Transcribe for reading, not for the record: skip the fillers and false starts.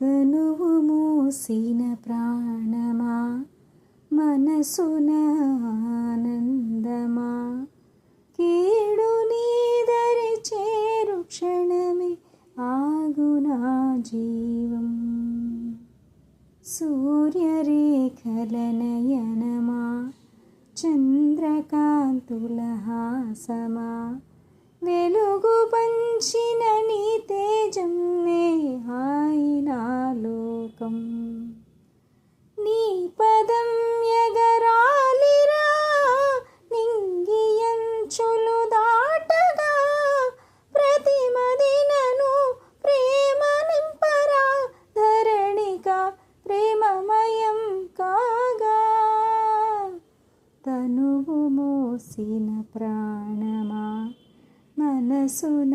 తనువు మోసిన ప్రాణమా, మనసున ఆనందమా, కీడు నీదరి చేరు క్షణమే ఆగునా జీవం. సూర్యరేఖల నయనమా, చంద్రకాంతుల హాసమా, వెలుగు పంచిన నీ తేజమే హాయినా లోకం. నీ పదం ఎగరాలిరా నింగియంచులు దాటగా, ప్రతి మదినను ప్రేమ నింపరా, ధరణిక ప్రేమమయం కాగా. తనువు మోసిన ప్రాణమా, మనసున